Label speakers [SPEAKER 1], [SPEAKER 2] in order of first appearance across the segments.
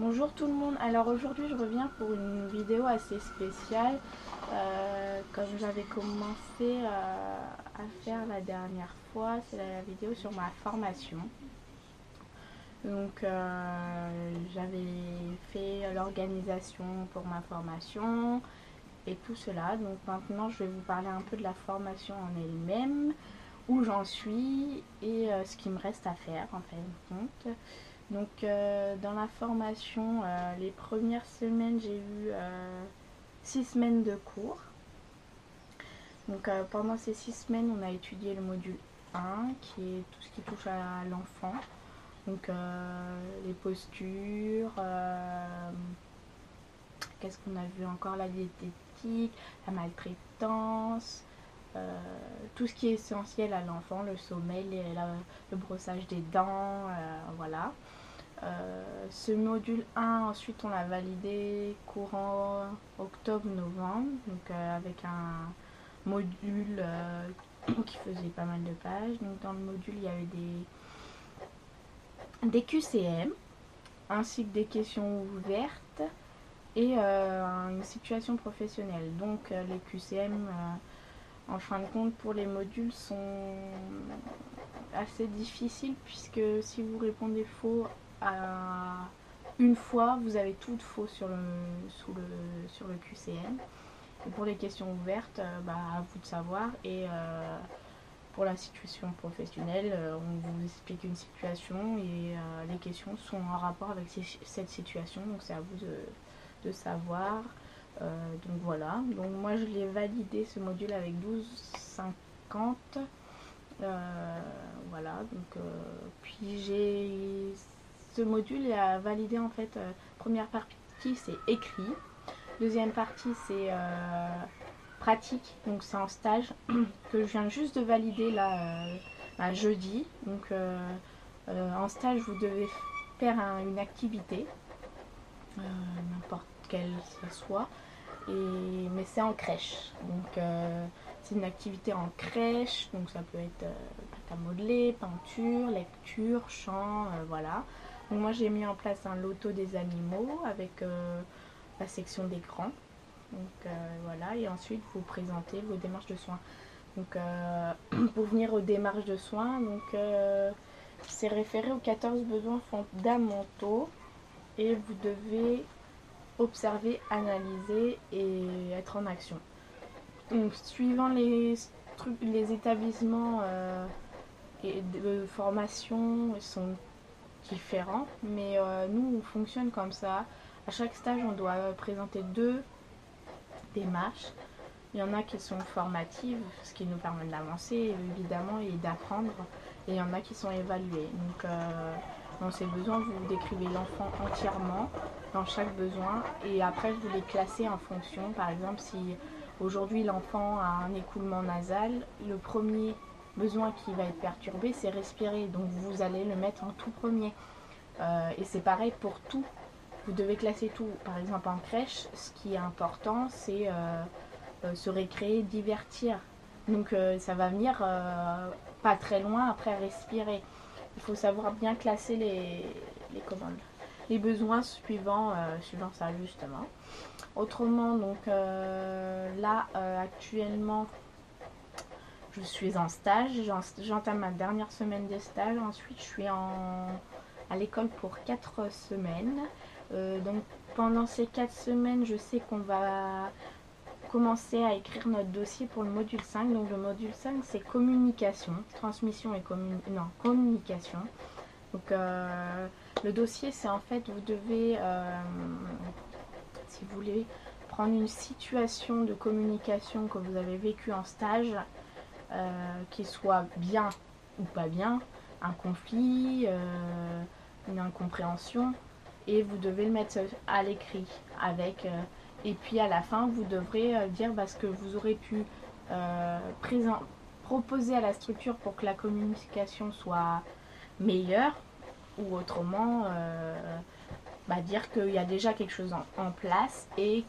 [SPEAKER 1] Bonjour tout le monde, alors aujourd'hui je reviens pour une vidéo assez spéciale. Comme j'avais commencé à faire la dernière fois, c'est la vidéo sur ma formation. Donc j'avais fait l'organisation pour ma formation et tout cela. Donc maintenant je vais vous parler un peu de la formation en elle-même, où j'en suis et ce qu'il me reste à faire en fin de compte. Donc dans la formation, les premières semaines, j'ai eu 6 semaines de cours. Donc pendant ces 6 semaines, on a étudié le module 1, qui est tout ce qui touche à l'enfant. Donc les postures, qu'est-ce qu'on a vu encore, la diététique, la maltraitance, tout ce qui est essentiel à l'enfant, le sommeil, le brossage des dents, voilà. Ce module 1, ensuite on l'a validé courant octobre-novembre, donc avec un module qui faisait pas mal de pages. Donc dans le module il y avait des QCM ainsi que des questions ouvertes et une situation professionnelle. Donc les QCM en fin de compte pour les modules sont assez difficiles puisque si vous répondez faux à une fois, vous avez tout faux sur le QCM. Et pour les questions ouvertes, à vous de savoir. Et pour la situation professionnelle, on vous explique une situation et les questions sont en rapport avec cette situation. Donc c'est à vous de savoir. Donc voilà. Donc moi je l'ai validé ce module avec 12,50. Voilà, donc puis j'ai ce module à valider en fait. Première partie c'est écrit, deuxième partie c'est pratique, donc c'est en stage que je viens juste de valider là jeudi. Donc en stage vous devez faire une activité, n'importe quelle que ce soit, mais c'est en crèche. Donc c'est une activité en crèche, donc ça peut être pâte à modeler, peinture, lecture, chant, voilà. Donc moi j'ai mis en place un loto des animaux avec la section des grands. Donc voilà, et ensuite vous présentez vos démarches de soins. Donc pour venir aux démarches de soins, donc c'est référé aux 14 besoins fondamentaux et vous devez observer, analyser et être en action. Donc, suivant les établissements et de formation sont différents, mais nous on fonctionne comme ça. À chaque stage, on doit présenter 2 démarches. Il y en a qui sont formatives, ce qui nous permet d'avancer évidemment et d'apprendre, et il y en a qui sont évaluées. Donc dans ces besoins, vous décrivez l'enfant entièrement dans chaque besoin et après vous les classez en fonction. Par exemple, si aujourd'hui l'enfant a un écoulement nasal, le premier besoin qui va être perturbé c'est respirer, donc vous allez le mettre en tout premier. Et c'est pareil pour tout, vous devez classer tout. Par exemple en crèche, ce qui est important c'est se récréer, divertir. Donc ça va venir pas très loin après respirer. Il faut savoir bien classer les commandes, les besoins suivant ça justement. Autrement, donc là actuellement je suis en stage, j'entame ma dernière semaine de stage, ensuite je suis à l'école pour 4 semaines. Donc pendant ces 4 semaines, je sais qu'on va commencer à écrire notre dossier pour le module 5. Donc le module 5 c'est communication, transmission et communication. Donc le dossier c'est en fait vous devez, si vous voulez, prendre une situation de communication que vous avez vécue en stage, qui soit bien ou pas bien, un conflit, une incompréhension, et vous devez le mettre à l'écrit avec et puis à la fin vous devrez dire ce que vous aurez pu proposer à la structure pour que la communication soit meilleure, ou autrement dire qu'il y a déjà quelque chose en place et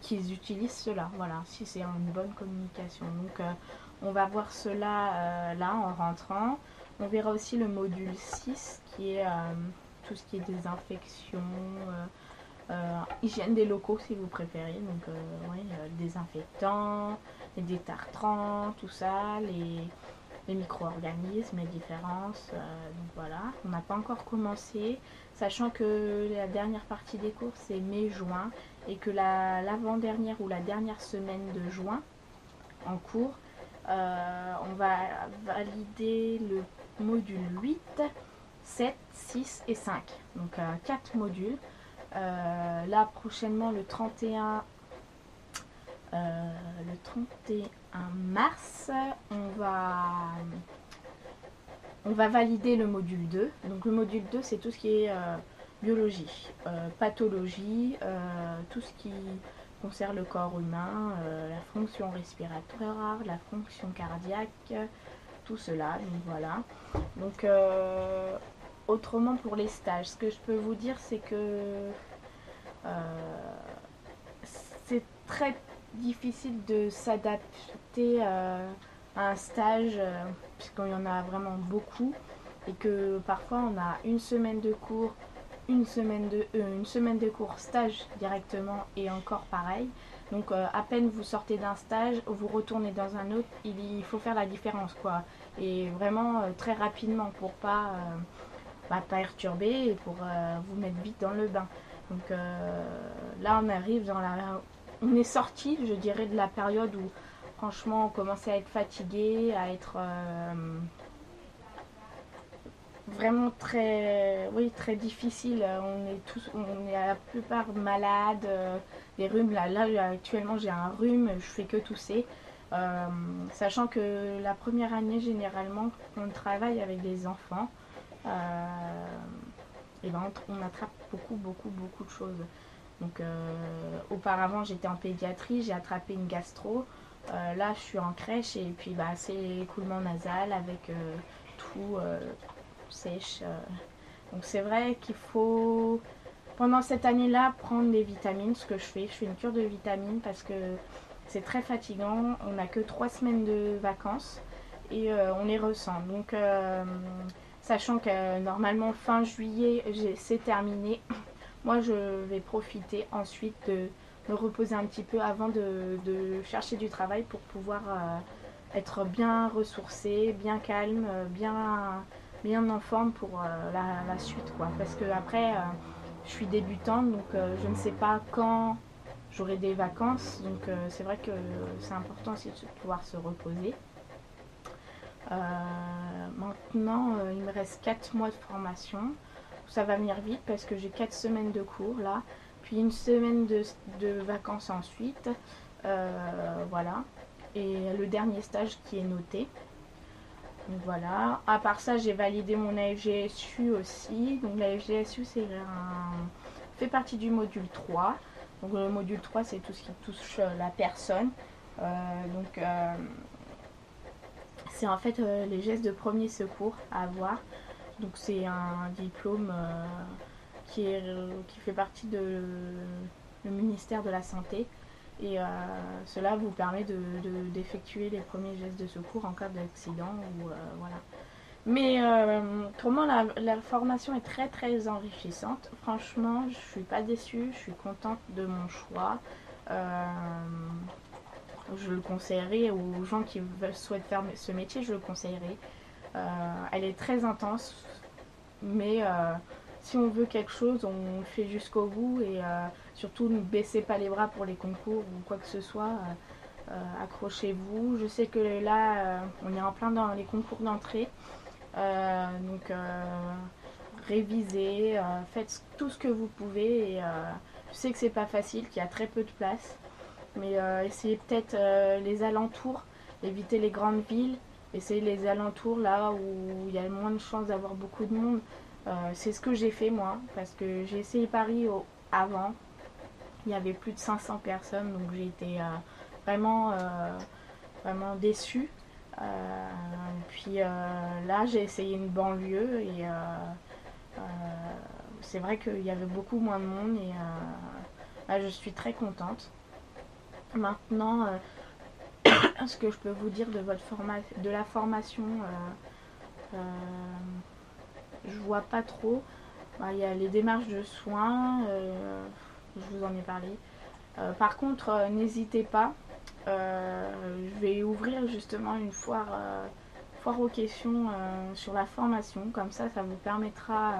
[SPEAKER 1] qu'ils utilisent cela. Voilà, si c'est une bonne communication. Donc on va voir cela là en rentrant. On verra aussi le module 6 qui est tout ce qui est désinfection, hygiène des locaux si vous préférez, donc ouais, désinfectants, les détartrants, tout ça, les micro-organismes, les différences, donc voilà. On n'a pas encore commencé, sachant que la dernière partie des cours c'est mai-juin et que l'avant-dernière ou la dernière semaine de juin en cours, on va valider le module 8, 7, 6 et 5, donc 4 modules. Là prochainement le 31 mars, on va valider le module 2. Donc le module 2 c'est tout ce qui est biologie, pathologie, tout ce qui concerne le corps humain, la fonction respiratoire, la fonction cardiaque, tout cela, donc voilà. Donc autrement pour les stages, ce que je peux vous dire c'est que c'est très difficile de s'adapter à un stage puisqu'il y en a vraiment beaucoup et que parfois on a une semaine de cours, une semaine de cours stage directement et encore pareil. Donc à peine vous sortez d'un stage, vous retournez dans un autre, il faut faire la différence quoi. Et vraiment très rapidement pour pas perturber et pour vous mettre vite dans le bain. Donc là on arrive dans on est sorti, je dirais, de la période où franchement on commençait à être fatigué, à être vraiment très difficile. On est à la plupart malades, des rhumes. Là actuellement j'ai un rhume, je fais que tousser. Sachant que la première année généralement on travaille avec des enfants. Et ben on attrape beaucoup de choses. Donc auparavant j'étais en pédiatrie, j'ai attrapé une gastro. Là je suis en crèche et puis c'est l'écoulement nasal avec tout sèche. Donc c'est vrai qu'il faut pendant cette année-là prendre des vitamines, ce que je fais une cure de vitamines parce que c'est très fatigant. On n'a que 3 semaines de vacances et on les ressent. Donc sachant que normalement fin juillet c'est terminé, moi je vais profiter ensuite de me reposer un petit peu avant de chercher du travail pour pouvoir être bien ressourcée, bien calme, bien en forme pour la suite quoi. Parce que après je suis débutante donc je ne sais pas quand j'aurai des vacances, donc c'est vrai que c'est important aussi de pouvoir se reposer. Maintenant il me reste 4 mois de formation, ça va venir vite parce que j'ai 4 semaines de cours là, puis une semaine de vacances ensuite, voilà, et le dernier stage qui est noté. Donc voilà, à part ça j'ai validé mon AFGSU aussi. Donc la AFGSU fait partie du module 3. Donc le module 3 c'est tout ce qui touche la personne, donc c'est en fait les gestes de premier secours à avoir. Donc c'est un diplôme qui fait partie le ministère de la Santé. Et cela vous permet d'effectuer les premiers gestes de secours en cas d'accident. Voilà. Mais autrement, la formation est très enrichissante. Franchement, je suis pas déçue, je suis contente de mon choix. Je le conseillerais aux gens qui souhaitent faire ce métier, je le conseillerais. Elle est très intense, mais si on veut quelque chose, on le fait jusqu'au bout et surtout ne baissez pas les bras pour les concours ou quoi que ce soit. Accrochez-vous. Je sais que là, on est en plein dans les concours d'entrée, donc révisez, faites tout ce que vous pouvez. Et je sais que c'est pas facile, qu'il y a très peu de place, mais essayez peut-être les alentours, évitez les grandes villes. Essayez les alentours là où il y a moins de chances d'avoir beaucoup de monde. C'est ce que j'ai fait moi, parce que j'ai essayé Paris avant. Il y avait plus de 500 personnes, donc j'ai été vraiment déçue. Puis là, j'ai essayé une banlieue et c'est vrai qu'il y avait beaucoup moins de monde et là, je suis très contente. Maintenant, ce que je peux vous dire de la formation, je vois pas trop. Il y a les démarches de soins, je vous en ai parlé. Par contre, n'hésitez pas, je vais ouvrir justement une foire aux questions sur la formation. Comme ça vous permettra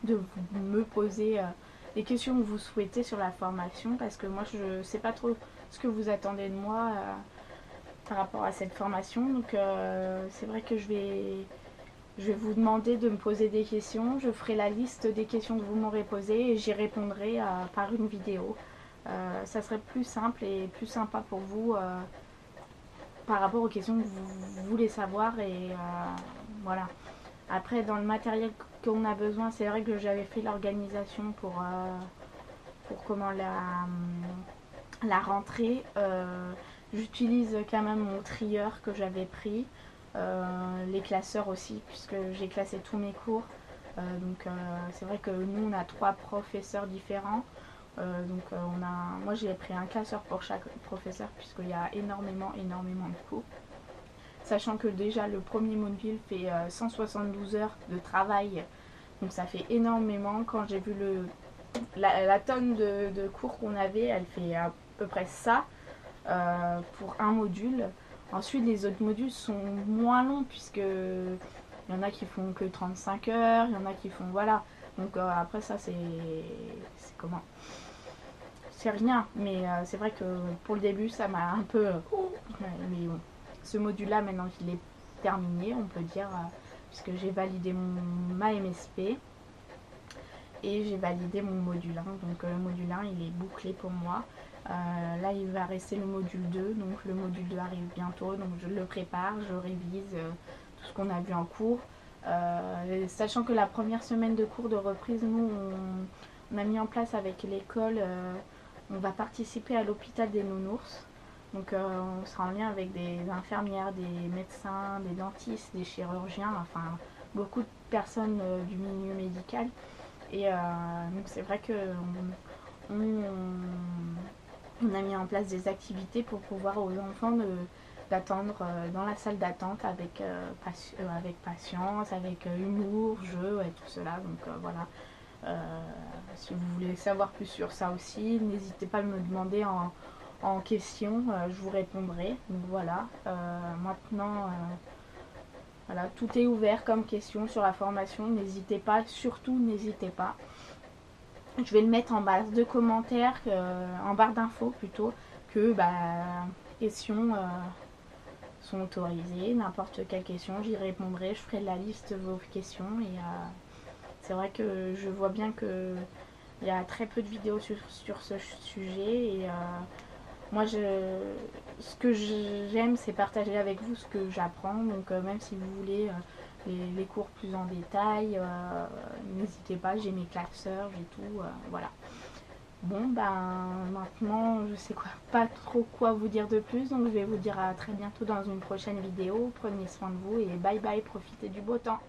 [SPEAKER 1] de me poser les questions que vous souhaitez sur la formation, parce que moi je ne sais pas trop ce que vous attendez de moi par rapport à cette formation. Donc c'est vrai que je vais vous demander de me poser des questions. Je ferai la liste des questions que vous m'aurez posées et j'y répondrai par une vidéo. Ça serait plus simple et plus sympa pour vous par rapport aux questions que vous voulez savoir. Et voilà. Après, dans le matériel qu'on a besoin, c'est vrai que j'avais fait l'organisation pour comment la rentrée. J'utilise quand même mon trieur que j'avais pris. Les classeurs aussi, puisque j'ai classé tous mes cours. Donc c'est vrai que nous, on a 3 professeurs différents. Moi j'ai pris un classeur pour chaque professeur, puisqu'il y a énormément de cours. Sachant que déjà le premier module fait 172 heures de travail, donc ça fait énormément. Quand j'ai vu la tonne de cours qu'on avait, elle fait à peu près ça pour un module. Ensuite, les autres modules sont moins longs, puisque il y en a qui font que 35 heures, il y en a qui font, voilà. Donc après ça, c'est comment, c'est rien, mais c'est vrai que pour le début ça m'a un peu mais bon, ce module là maintenant qu'il est terminé, on peut dire, puisque j'ai validé ma MSP et j'ai validé mon module 1. Donc le module 1 il est bouclé pour moi. Là il va rester le module 2, donc le module 2 arrive bientôt, donc je le prépare, je révise tout ce qu'on a vu en cours. Sachant que la première semaine de cours de reprise, nous on a mis en place avec l'école, on va participer à l'hôpital des nounours. Donc on sera en lien avec des infirmières, des médecins, des dentistes, des chirurgiens, enfin beaucoup de personnes du milieu médical. Et donc c'est vrai que on a mis en place des activités pour pouvoir aux enfants d'attendre dans la salle d'attente avec patience, avec humour, jeu et tout cela. Donc voilà. Si vous voulez savoir plus sur ça aussi, n'hésitez pas à me demander en question, je vous répondrai. Donc voilà. Maintenant, voilà, tout est ouvert comme question sur la formation. N'hésitez pas, surtout n'hésitez pas. Je vais le mettre en barre de commentaires, en barre d'infos plutôt, que questions sont autorisées. N'importe quelle question, j'y répondrai. Je ferai la liste de vos questions. Et c'est vrai que je vois bien qu'il y a très peu de vidéos sur ce sujet. Et moi, ce que j'aime, c'est partager avec vous ce que j'apprends. Donc même si vous voulez les cours plus en détail, n'hésitez pas, j'ai mes classeurs, j'ai tout, voilà. Bon, maintenant, je sais pas trop quoi vous dire de plus, donc je vais vous dire à très bientôt dans une prochaine vidéo. Prenez soin de vous et bye bye, profitez du beau temps.